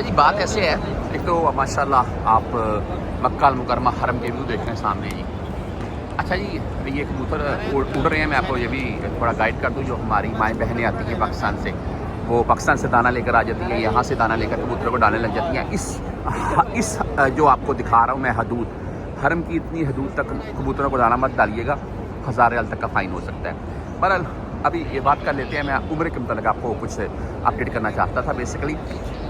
جی بات ایسے ہے، ایک تو ماشاءاللہ آپ مکہ المکرمہ حرم کے ویو دیکھ رہے ہیں سامنے جی. اچھا جی، یہ کبوتر اڑ رہے ہیں. میں آپ کو یہ بھی تھوڑا گائیڈ کر دوں. جو ہماری مائیں بہنیں آتی ہیں پاکستان سے، وہ پاکستان سے دانہ لے کر آ جاتی ہیں، یہاں سے دانہ لے کر کبوتروں کو ڈالنے لگ جاتی ہیں. اس جو آپ کو دکھا رہا ہوں میں حدود، حرم کی اتنی حدود تک کبوتروں کو دانہ مت ڈالیے گا، 1000 ریال تک کا فائن ہو سکتا ہے. بہرحال ابھی یہ بات کر لیتے ہیں. میں عمرے کے متعلق آپ کو کچھ اپڈیٹ کرنا چاہتا تھا. بیسیکلی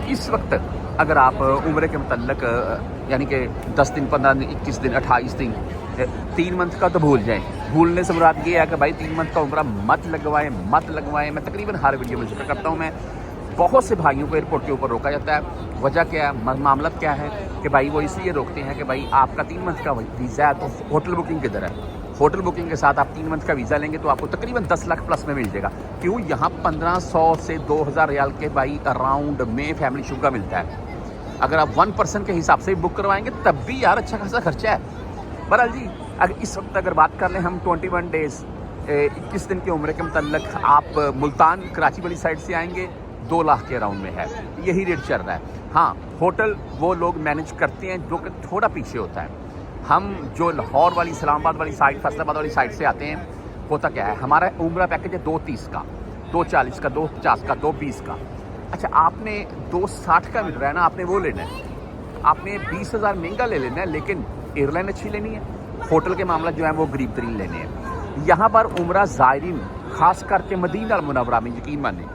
اس وقت اگر آپ عمرے کے متعلق یعنی کہ 10 دن 15 دن 21 دن 28 دن 3 منتھ کا تو بھول جائیں. بھولنے سے مراد یہ ہے کہ بھائی 3 منتھ کا عمرہ مت لگوائیں. میں تقریباً ہر ویڈیو میں ذکر کرتا ہوں. میں بہت سے بھائیوں کو ایئرپورٹ کے اوپر روکا جاتا ہے. وجہ کیا ہے، معاملت کیا ہے کہ بھائی وہ اس لیے روکتے ہیں کہ بھائی آپ کا 3 منتھ کا ویزا ہے تو ہوٹل بکنگ کدھر ہے. ہوٹل بکنگ کے ساتھ آپ 3 منتھ کا ویزا لیں گے تو آپ کو تقریباً 10 لاکھ پلس میں مل جائے گا. کیوں؟ یہاں 1500 سے 2000 ریال کے بھائی اراؤنڈ میں فیملی شو کا ملتا ہے. اگر آپ 1 پرسن کے حساب سے بک کروائیں گے تب بھی یار اچھا خاصا خرچہ ہے. بہرحال جی اگر اس وقت اگر بات کر لیں ہم 21 ڈیز 21 دن کے عمرے کے متعلق، آپ ملتان کراچی والی سائڈ سے آئیں گے 2 لاکھ کے اراؤنڈ میں ہے. یہی ریٹ چل رہا ہے. ہاں ہوٹل وہ لوگ مینیج کرتے ہیں جو کہ تھوڑا پیچھے ہوتا ہے. ہم جو لاہور والی، اسلام آباد والی سائڈ، فیصل آباد والی سائڈ سے آتے ہیں، ہوتا کیا ہے ہمارا عمرہ پیکیج ہے 230 کا، 240 کا، 250 کا، 220 کا. اچھا آپ نے 260 کا مل رہا ہے نا، آپ نے وہ لینا ہے. آپ نے 20,000 مہنگا لے لینا ہے لیکن ایئر لائن اچھی لینی ہے. ہوٹل کے معاملات جو ہیں وہ غریب ترین لینے ہیں. یہاں پر عمرہ زائرین خاص کر کے مدینہ المنورہ میں یقین مانیں،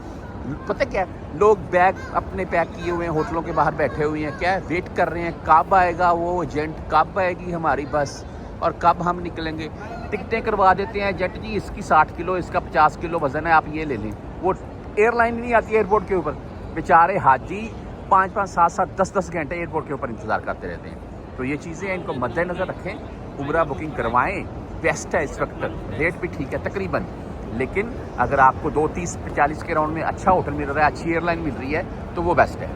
پتہ کیا ہے، لوگ بیگ اپنے پیک کیے ہوئے ہیں، ہوٹلوں کے باہر بیٹھے ہوئے ہیں. کیا ہے، ویٹ کر رہے ہیں کب آئے گا وہ ایجنٹ، کب آئے گی ہماری بس اور کب ہم نکلیں گے. ٹکٹیں کروا دیتے ہیں ایجنٹ جی، اس کی 60 کلو، اس کا 50 کلو وزن ہے، آپ یہ لے لیں. وہ ایئر لائن نہیں آتی ایئرپورٹ کے اوپر. بیچارے حاجی 5-5 7-7 10-10 گھنٹے ایئرپورٹ کے اوپر انتظار کرتے رہتے ہیں. تو یہ چیزیں ان کو مد نظر رکھیں. عمرہ بکنگ کروائیں، بیسٹ ہے اس وقت. ریٹ بھی ٹھیک ہے تقریباً، لیکن اگر آپ کو 230-40 کے راؤنڈ میں اچھا ہوٹل مل رہا ہے، اچھی ایئر لائن مل رہی ہے تو وہ بیسٹ ہے.